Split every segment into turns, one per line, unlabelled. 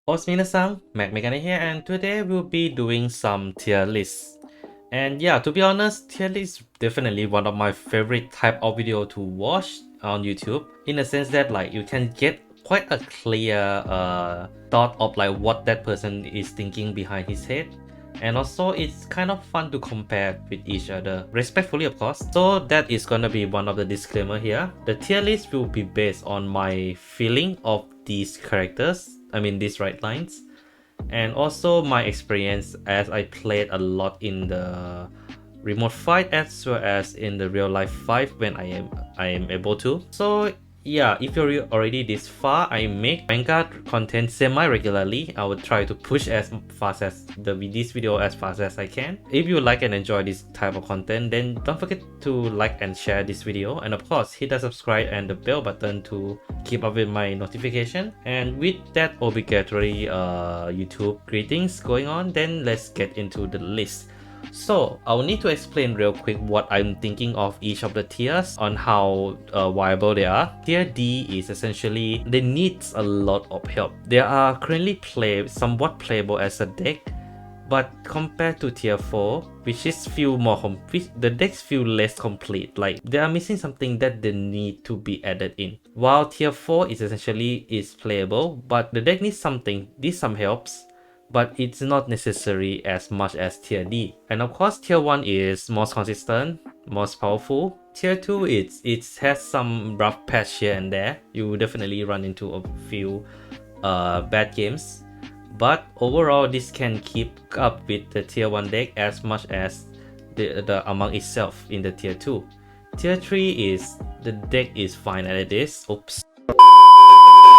Host minasan, Magnolia here, and today we'll be doing some tier lists. And yeah, to be honest, tier list is definitely one of my favorite type of video to watch on YouTube, in the sense that like you can get quite a clear thought of like what that person is thinking behind his head. And also it's kind of fun to compare with each other, respectfully of course. So that is gonna be one of the disclaimer here. The tier list will be based on my feeling of these characters, I mean these right lines, and also my experience as I played a lot in the remote fight as well as in the real life fight when I am able to. So yeah, if you're already this far, I make manga content semi-regularly. I will try to push as fast as this video as fast as I can. If you like and enjoy this type of content, then don't forget to like and share this video, and of course hit the subscribe and the bell button to keep up with my notification. And with that obligatory YouTube greetings going on, then let's get into the list. So I'll need to explain real quick what I'm thinking of each of the tiers on how viable they are. Tier D is essentially they need a lot of help. They are currently somewhat playable as a deck, but compared to tier 4, which is feel more the decks feel less complete, like they are missing something that they need to be added in. While tier 4 is essentially playable, but the deck needs some helps, but it's not necessary as much as tier D. And of course tier 1 is most consistent, most powerful. Tier 2 it has some rough patch here and there. You definitely run into a few bad games, but overall this can keep up with the tier 1 deck as much as the amount itself in the tier 2. Tier 3 is the deck is fine as it is. Oops.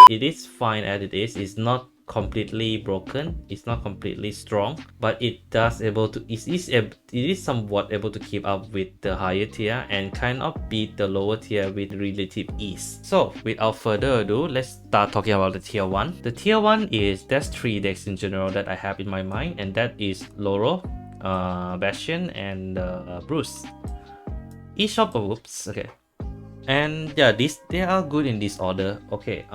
It is fine as it is. It's not completely broken, it's not completely strong, but it is somewhat able to keep up with the higher tier and kind of beat the lower tier with relative ease. So without further ado, let's start talking about the tier 1. The tier 1 is, there's 3 decks in general that I have in my mind, and that is Loro, Bastion, and Bruce. Each of and yeah, they are good in this order. Okay,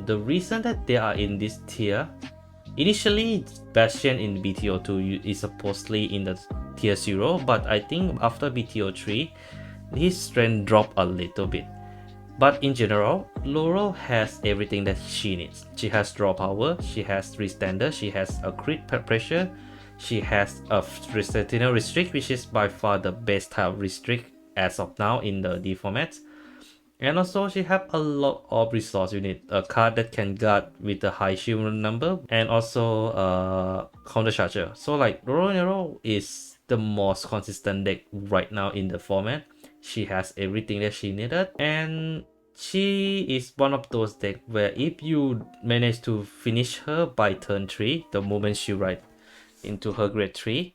the reason that they are in this tier, initially Bastion in BT02 is supposedly in the tier 0, but I think after BT03 his strength dropped a little bit. But in general, Laurel has everything that she needs. She has draw power, she has restander, she has a crit pressure, she has a Sentinel restrict, which is by far the best type of restrict as of now in the D format. And also she have a lot of resource unit, a card that can guard with a high shield number, and also counter charger. So like Nero is the most consistent deck right now in the format. She has everything that she needed, and she is one of those decks where if you manage to finish her by turn 3, the moment she ride into her grade 3,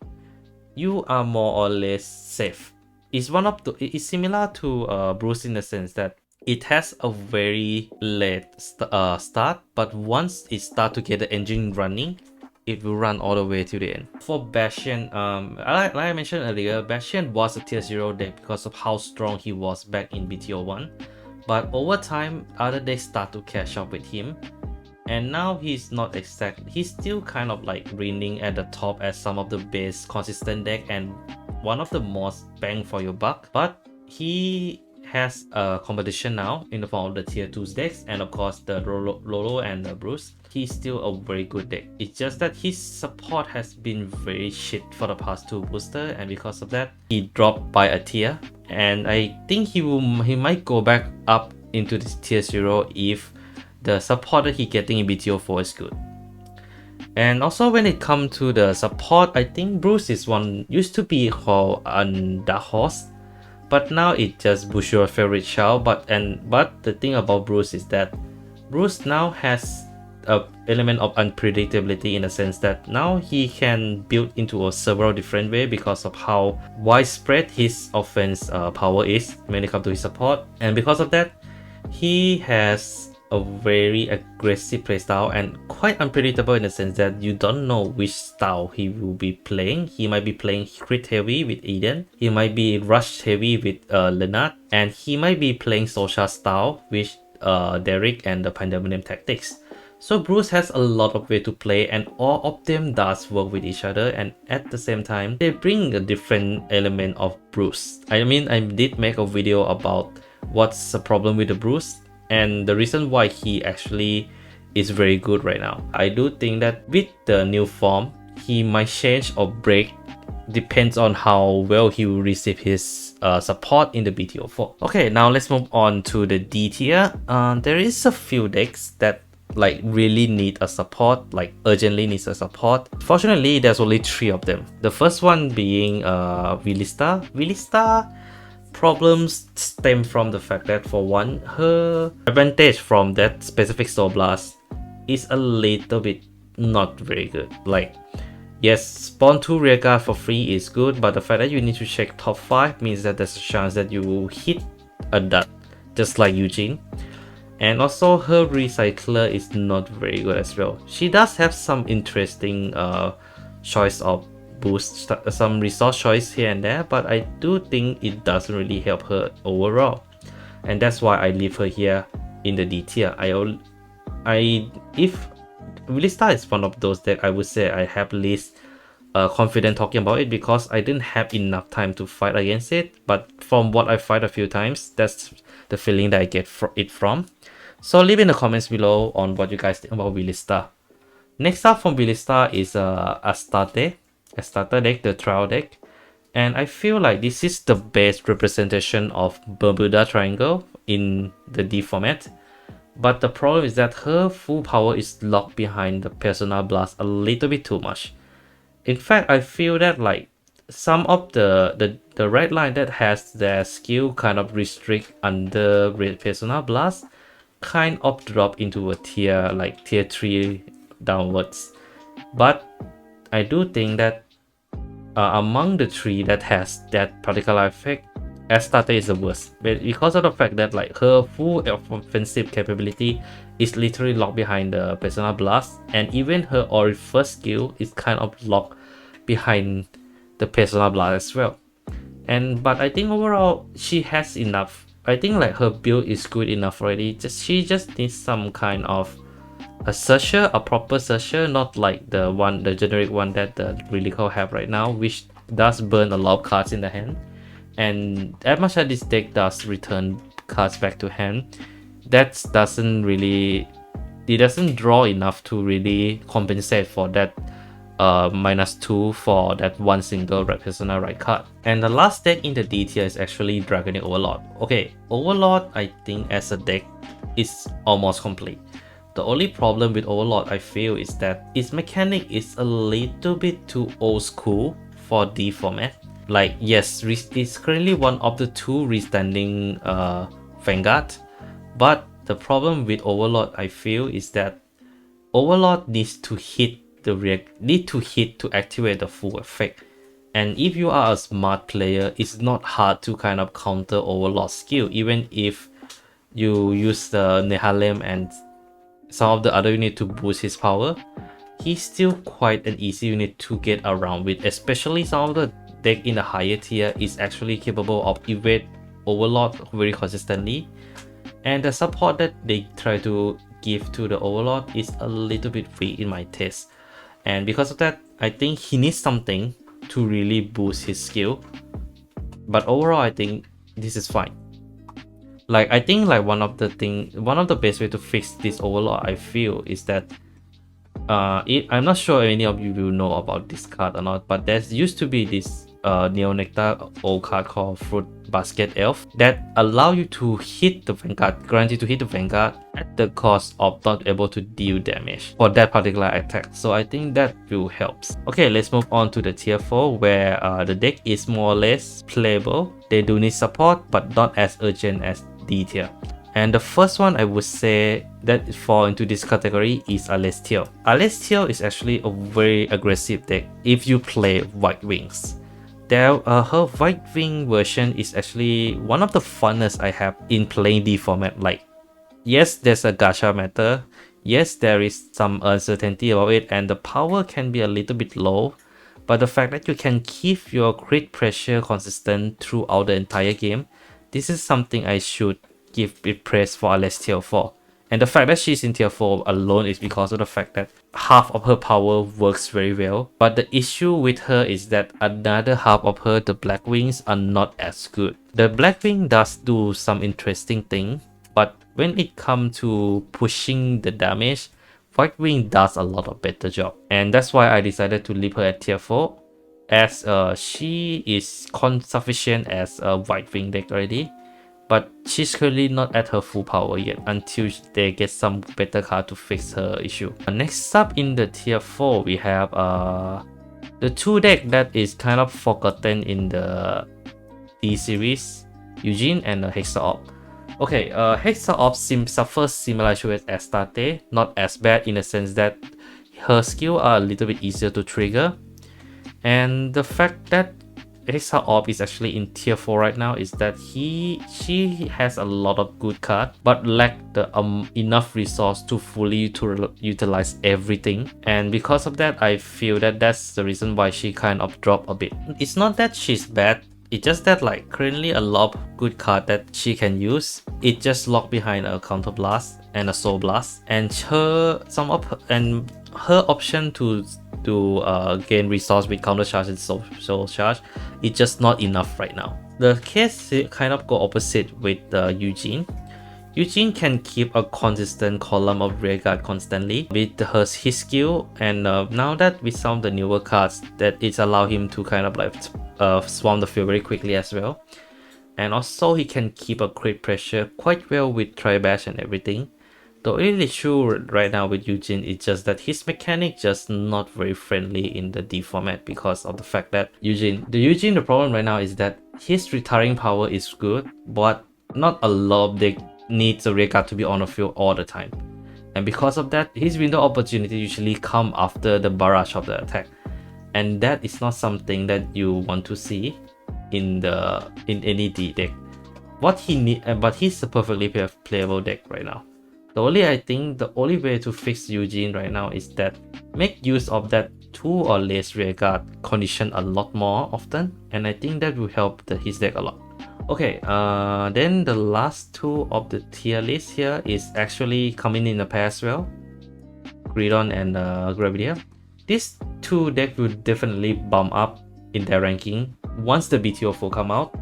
you are more or less safe. It's similar to Bruce in the sense that it has a very late start, but once it starts to get the engine running, it will run all the way to the end. For Bastion, like I mentioned earlier, Bastion was a tier 0 deck because of how strong he was back in BTO1, but over time other decks start to catch up with him, and now he's still kind of like reigning at the top as some of the best consistent deck and one of the most bang for your buck, but he has a competition now in the form of the tier 2 decks, and of course the Lolo and the Bruce. He's still a very good deck. It's just that his support has been very shit for the past 2 booster, and because of that he dropped by a tier, and I think he might go back up into this tier 0 if the support that he's getting in BTO4 is good. And also when it comes to the support, I think Bruce is used to be called a dark horse, but now it just Bushiroad's favorite child. But the thing about Bruce is that Bruce now has an element of unpredictability in the sense that now he can build into several different ways because of how widespread his offense power is when it comes to his support. And because of that, he has a very aggressive playstyle and quite unpredictable in the sense that you don't know which style he will be playing. He might be playing crit heavy with Eden, he might be rush heavy with Leonard, and he might be playing social style with Derek and the Pandemonium Tactics. So Bruce has a lot of way to play, and all of them does work with each other, and at the same time they bring a different element of Bruce. I mean, I did make a video about what's the problem with the Bruce and the reason why he actually is very good right now. I do think that with the new form he might change or break, depends on how well he will receive his support in the BT04. Okay, now let's move on to the D tier. There is a few decks that like really need a support, like urgently needs a support. Fortunately, there's only 3 of them. The first one being Villista. Villista problems stem from the fact that, for one, her advantage from that specific Soul Blast is a little bit not very good. Like, yes, spawn 2 rear guard for free is good, but the fact that you need to check top 5 means that there's a chance that you will hit a dud, just like Eugene. And also her recycler is not very good as well. She does have some interesting choice of boost, some resource choice here and there, but I do think it doesn't really help her overall. And that's why I leave her here in the D tier. If Villista is one of those that I would say I have least confident talking about it, because I didn't have enough time to fight against it, but from what I fight a few times, that's the feeling that I get it from. So leave in the comments below on what you guys think about Villista. Next up from Villista is Astarte deck, the trial deck, and I feel like this is the best representation of Bermuda Triangle in the D format. But the problem is that her full power is locked behind the Persona Blast a little bit too much. In fact, I feel that like some of the red line that has their skill kind of restrict under Persona Blast kind of drop into a tier like tier 3 downwards. But I do think that among the 3 that has that particular effect, Astarte is the worst, but because of the fact that like her full offensive capability is literally locked behind the Persona Blast, and even her first skill is kind of locked behind the Persona Blast as well. But I think overall she has enough. I think like her build is good enough already. She just needs some kind of a searcher, a proper searcher, not like the generic one that the Relical have right now, which does burn a lot of cards in the hand. And as much as this deck does return cards back to hand, that doesn't draw enough to really compensate for that -2 for that one single red Persona right card. And the last deck in the D tier is actually Dragonic Overlord. Okay, Overlord I think as a deck is almost complete. The only problem with Overlord I feel is that its mechanic is a little bit too old school for D format. Like, yes, it's currently one of the 2 restanding Vanguard, but the problem with Overlord I feel is that Overlord needs to hit to activate the full effect. And if you are a smart player, it's not hard to kind of counter Overlord skill, even if you use the Nehalem and some of the other unit to boost his power. He's still quite an easy unit to get around with, especially some of the deck in the higher tier is actually capable of evade Overlord very consistently, and the support that they try to give to the Overlord is a little bit weak in my taste. And because of that, I think he needs something to really boost his skill. But overall, I think this is fine. Like, I think like one of the best way to fix this Overlord I feel is that I'm not sure if any of you will know about this card or not, but there used to be this Neo Nectar old card called Fruit Basket Elf that allow you to hit the Vanguard, grant you to hit the Vanguard at the cost of not able to deal damage for that particular attack. So I think that will help. Okay, let's move on to the tier 4 where the deck is more or less playable. They do need support but not as urgent as D tier. And the first one I would say that fall into this category is Alestial. Alestial is actually a very aggressive deck if you play White Wings. Her White Wing version is actually one of the funnest I have in playing D format. Like, yes, there's a gacha matter, yes, there is some uncertainty about it, and the power can be a little bit low, but the fact that you can keep your crit pressure consistent throughout the entire game, this is something I should give it praise for Alestial for. And the fact that she's in tier 4 alone is because of the fact that half of her power works very well. But the issue with her is that another half of her, the Black Wings, are not as good. The Black Wing does do some interesting thing, but when it comes to pushing the damage, White Wing does a lot of better job. And that's why I decided to leave her at tier 4, as she is sufficient as a White Wing deck already. But she's currently not at her full power yet until they get some better card to fix her issue. Next up in the tier 4, we have the two deck that is kind of forgotten in the D series, Eugene and Hexa Op. Okay, Hexa Op suffers similar issue as Astarte, not as bad in the sense that her skill are a little bit easier to trigger. And the fact that Hexa Op is actually in tier 4 right now is that she has a lot of good card but lack the enough resource to fully utilize everything, and because of that I feel that that's the reason why she kind of dropped a bit. It's not that she's bad, it's just that like currently a lot of good card that she can use, it just locked behind a Counter Blast and a Soul Blast, and her option to gain resource with counter charge and soul charge is just not enough right now. The case kind of go opposite with Eugene. Eugene can keep a consistent column of rearguard constantly with his skill, and now that with some of the newer cards that it allow him to kind of like swarm the field very quickly as well, and also he can keep a crit pressure quite well with Tri-Bash and everything. The only issue right now with Eugene is just that his mechanic just not very friendly in the D format because of the fact that the problem right now is that his retiring power is good, but not a lot of deck needs a rearguard to be on the field all the time. And because of that, his window opportunity usually come after the barrage of the attack. And that is not something that you want to see in any D deck. But he's a perfectly playable deck right now. I think the only way to fix Eugene right now is that make use of that 2 or less rearguard condition a lot more often, and I think that will help his deck a lot. Okay, then the last two of the tier list here is actually coming in a pair as well, Gridon and Gravidia. These two decks will definitely bump up in their ranking once the BT04 come out,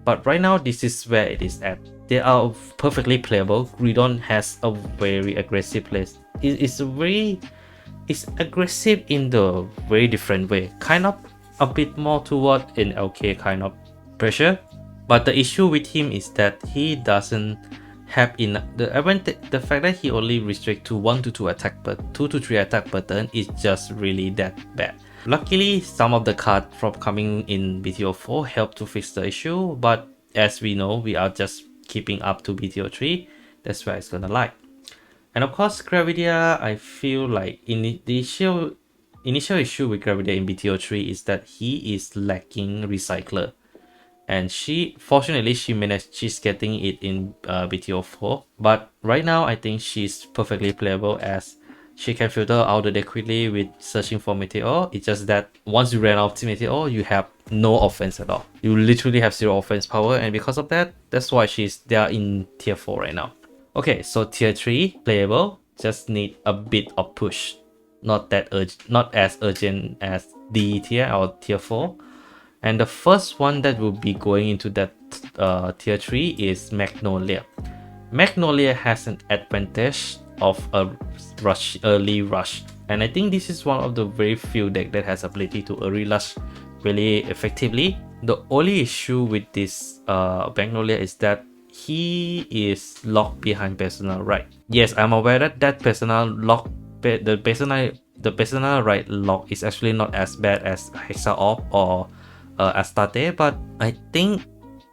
but right now this is where it is at. They are perfectly playable. Gridon has a very aggressive play. It's aggressive in the very different way, kind of a bit more toward an LK kind of pressure. But the issue with him is that he doesn't have enough. The fact that he only restrict to 1 to 2 attack per 2 to 3 attack per turn is just really that bad. Luckily, some of the cards from coming in BT04 help to fix the issue, but as we know, we are just keeping up to BT03. That's where it's gonna lie. And of course, Gravidia, I feel like the initial issue with Gravidia in BT03 is that he is lacking Recycler. And fortunately, she's getting it in BT04. But right now, I think she's perfectly playable as she can filter out the deck quickly with searching for Meteor. It's just that once you ran out of Meteor, you have no offense at all. You literally have 0 offense power, and because of that, that's why they are in tier 4 right now. Okay, so tier 3 playable, just need a bit of push. Not as urgent as D tier or tier 4. And the first one that will be going into that tier 3 is Magnolia. Magnolia has an advantage of a early rush, and I think this is one of the very few decks that has ability to early rush really effectively. The only issue with this Magnolia is that he is locked behind personal right. Yes, I'm aware that personal lock, the personal right lock is actually not as bad as Hexa Op or Astarte, but I think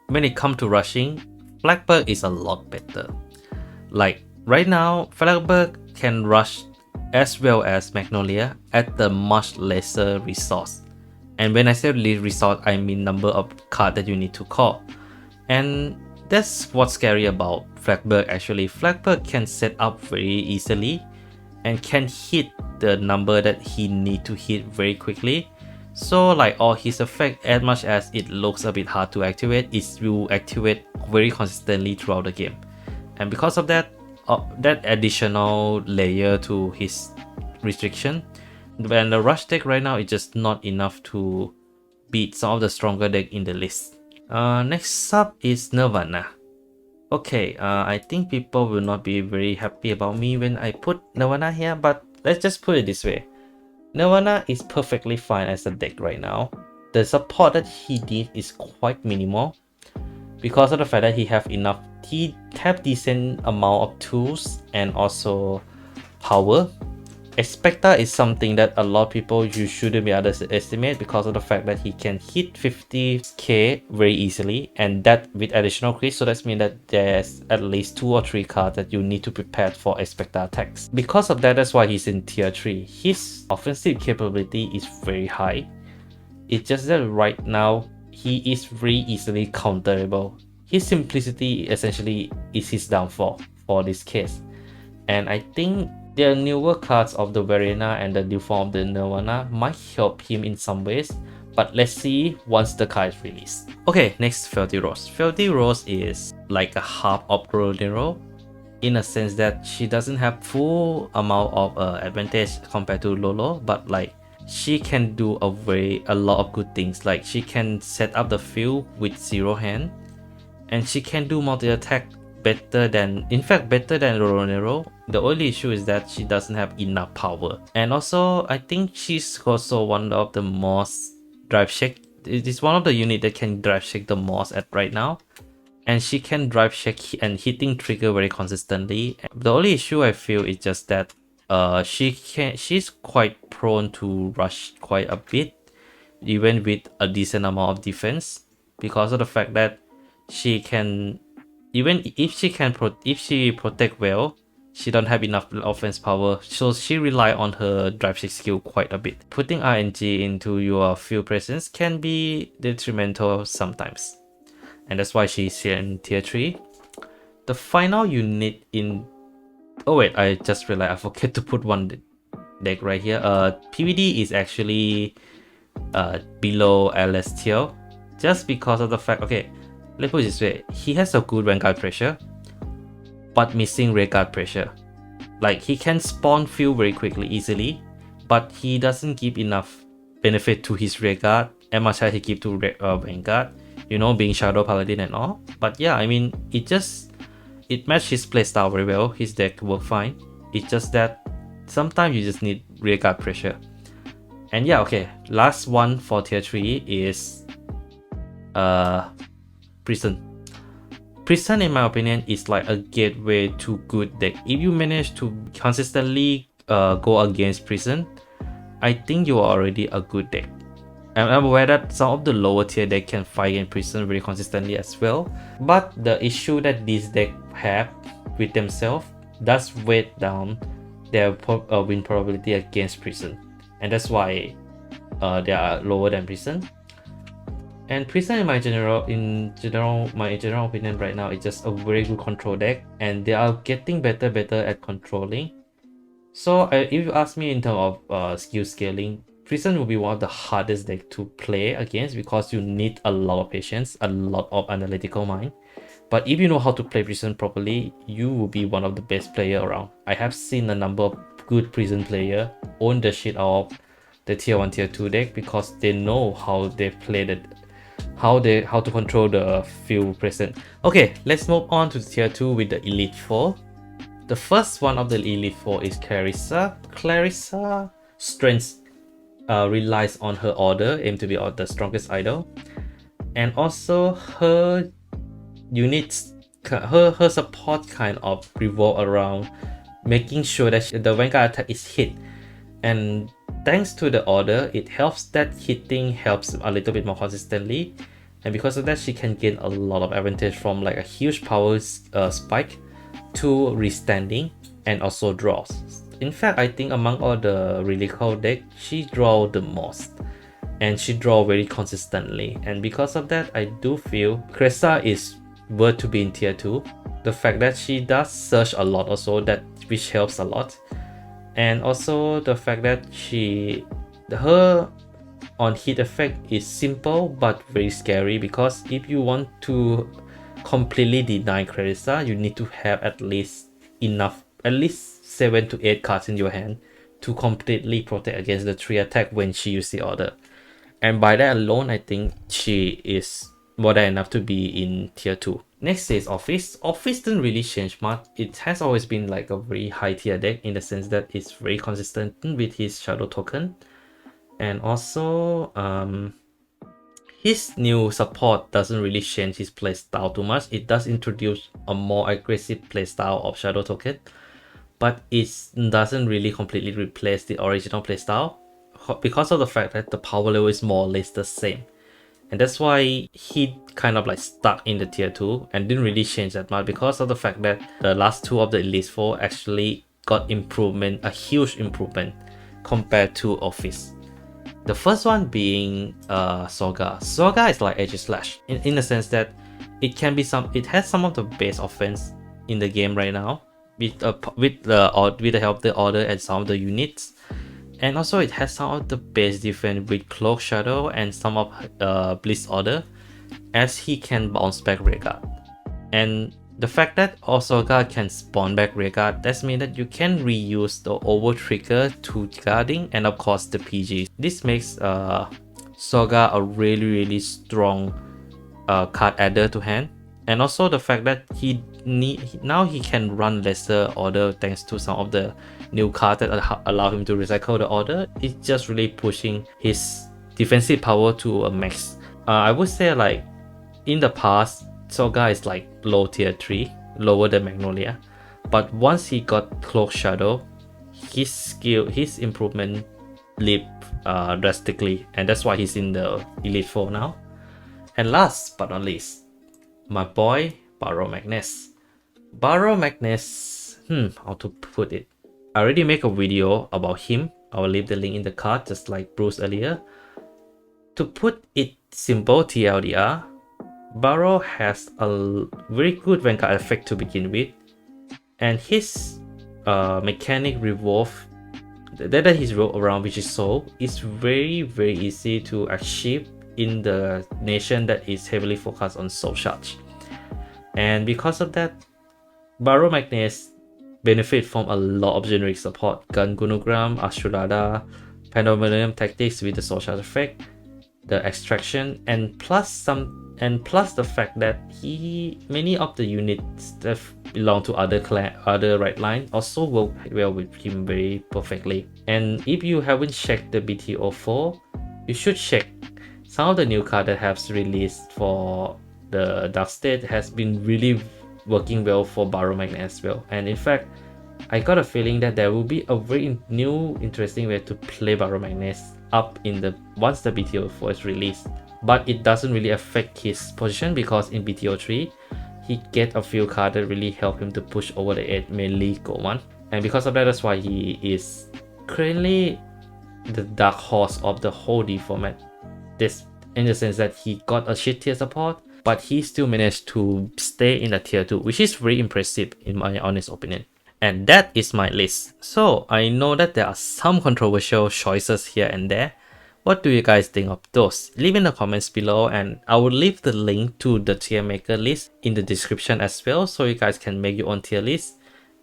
when it comes to rushing, Blackbird is a lot better. Like right now, Blackbird can rush as well as Magnolia at the much lesser resource. And when I say resource, I mean number of cards that you need to call. And that's what's scary about Blackbird actually. Blackbird can set up very easily and can hit the number that he need to hit very quickly. So like all his effect, as much as it looks a bit hard to activate, it will activate very consistently throughout the game. And because of that, that additional layer to his restriction. And the rush deck right now is just not enough to beat some of the stronger deck in the list. Next up is Nirvana. Okay, I think people will not be very happy about me when I put Nirvana here, but let's just put it this way. Nirvana is perfectly fine as a deck right now. The support that he did is quite minimal because of the fact that he have decent amount of tools and also power. Expector is something that a lot of people you shouldn't be underestimate because of the fact that he can hit 50k very easily, and that with additional crit, so that means that there's at least 2 or 3 cards that you need to prepare for Expector attacks. Because of that, that's why he's in tier 3. His offensive capability is very high. It's just that right now he is very easily counterable. His simplicity essentially is his downfall for this case, and I think the newer cards of the Verena and the new form of the Nirvana might help him in some ways, but let's see once the card is released. Okay, next Filthy Rose. Filthy Rose is like a half of Nero in a sense that she doesn't have full amount of advantage compared to Lolo, but like she can do a lot of good things. Like she can set up the field with 0 hand, and she can do multi-attack better than Nero. The only issue is that she doesn't have enough power, and also I think she's also one of the most drive shake. It is one of the unit that can drive shake the most at right now, and she can drive shake and hitting trigger very consistently. The only issue I feel is just that she's quite prone to rush quite a bit, even with a decent amount of defense, because of the fact that she can, even if she protect well, she don't have enough offense power, so she rely on her drive shake skill quite a bit. Putting RNG into your field presence can be detrimental sometimes, and that's why she's here in tier 3. The final unit in, oh wait, I just realized I forget to put one deck right here. PVD is actually below LS tier, just because of the fact, okay, let's put it this way, he has a good Vanguard pressure, but missing Rearguard pressure. Like he can spawn field very quickly, easily, but he doesn't give enough benefit to his Rearguard as much as he give to Vanguard, you know, being Shadow Paladin and all. But yeah, I mean, it matched his playstyle very well, his deck worked fine. It's just that sometimes you just need Rearguard pressure. And yeah, okay, last one for tier 3 is Prison. Prison, in my opinion, is like a gateway to good deck. If you manage to consistently go against Prison, I think you are already a good deck. And I'm aware that some of the lower tier deck can fight against Prison very consistently as well, but the issue that these decks have with themselves does weigh down their win probability against Prison, and that's why they are lower than Prison. And Prison, in my general opinion right now, is just a very good control deck, and they are getting better at controlling. So if you ask me in terms of skill scaling, Prison will be one of the hardest deck to play against because you need a lot of patience, a lot of analytical mind. But if you know how to play Prison properly, you will be one of the best player around. I have seen a number of good Prison player own the shit out of the tier 1, tier 2 deck because they know how they play how to control the field present. Okay, let's move on to tier 2 with the Elite 4. The first one of the Elite 4 is Carissa. Carissa strength relies on her order, aim to be the strongest idol, and also her units, her support kind of revolve around making sure that the Vanguard attack is hit, and thanks to the order, it helps that hitting helps a little bit more consistently, and because of that, she can gain a lot of advantage from like a huge power spike to restanding and also draws. In fact, I think among all the relical deck, she draws the most, and she draws very consistently, and because of that, I do feel Carissa is worth to be in tier 2. The fact that she does search a lot also, which helps a lot. And also the fact that her on hit effect is simple but very scary, because if you want to completely deny Carissa, you need to have at least enough, at least 7 to 8 cards in your hand to completely protect against the 3 attack when she uses the order. And by that alone, I think she is more than enough to be in tier 2. Next is Office. Office didn't really change much. It has always been like a very high tier deck in the sense that it's very consistent with his shadow token. And also, his new support doesn't really change his playstyle too much. It does introduce a more aggressive playstyle of shadow token, but it doesn't really completely replace the original playstyle because of the fact that the power level is more or less the same. And that's why he kind of like stuck in the tier 2 and didn't really change that much because of the fact that the last 2 of the Elite 4 actually got improvement, a huge improvement compared to Office. The first one being Soga. Soga is like Edge Slash in the sense that it has some of the best offense in the game right now with the help of the order and some of the units. And also it has some of the best defense with Cloak Shadow and some of Bliss Order, as he can bounce back rear guard. And the fact that Osoga can spawn back rear guard, that means that you can reuse the over trigger to guarding and of course the PG. This makes Soga a really strong card adder to hand. And also the fact that now he can run lesser order thanks to some of the new cards that allow him to recycle the order. It's just really pushing his defensive power to a max. I would say like in the past, Soga is like low tier 3, lower than Magnolia. But once he got Cloak Shadow, his improvement leaped drastically, and that's why he's in the Elite 4 now. And last but not least, my boy Barrow Magnus. Barrow Magnus, how to put it? I already make a video about him. I will leave the link in the card just like Bruce earlier. To put it simple, TLDR, Barrow has a very good Vanguard effect to begin with, and his mechanic revolve that he's rolled around, which is Soul, is very easy to achieve in the nation that is heavily focused on Soul Charge. And because of that, Barrow Magnus benefit from a lot of generic support: Gun Gunogram, Ashurada, Pandemonium Tactics with the Soul Charge effect, the extraction, and plus the fact that many of the units that belong to other ridelines also work well with him very perfectly. And if you haven't checked the BT04, you should check. Some of the new cards that have released for the Dark State has been really working well for Barrow Magnus as well. And in fact, I got a feeling that there will be a very new interesting way to play Barrow Magnus up once the BT04 is released. But it doesn't really affect his position because in BT03 he get a few cards that really help him to push over the 8 mainly Go 1. And because of that, that's why he is currently the dark horse of the whole D format. This in the sense that he got a shit tier support, but he still managed to stay in the tier 2, which is very impressive in my honest opinion. And that is my list. So I know that there are some controversial choices here and there. What do you guys think of those? Leave in the comments below, and I will leave the link to the tier maker list in the description as well, so you guys can make your own tier list.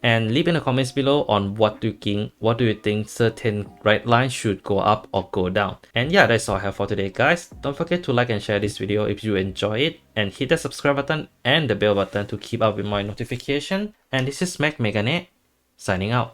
And leave in the comments below on what do you think certain ridelines should go up or go down. And yeah, that's all I have for today, guys. Don't forget to like and share this video if you enjoy it, and hit the subscribe button and the bell button to keep up with my notification. And this is Megane signing out.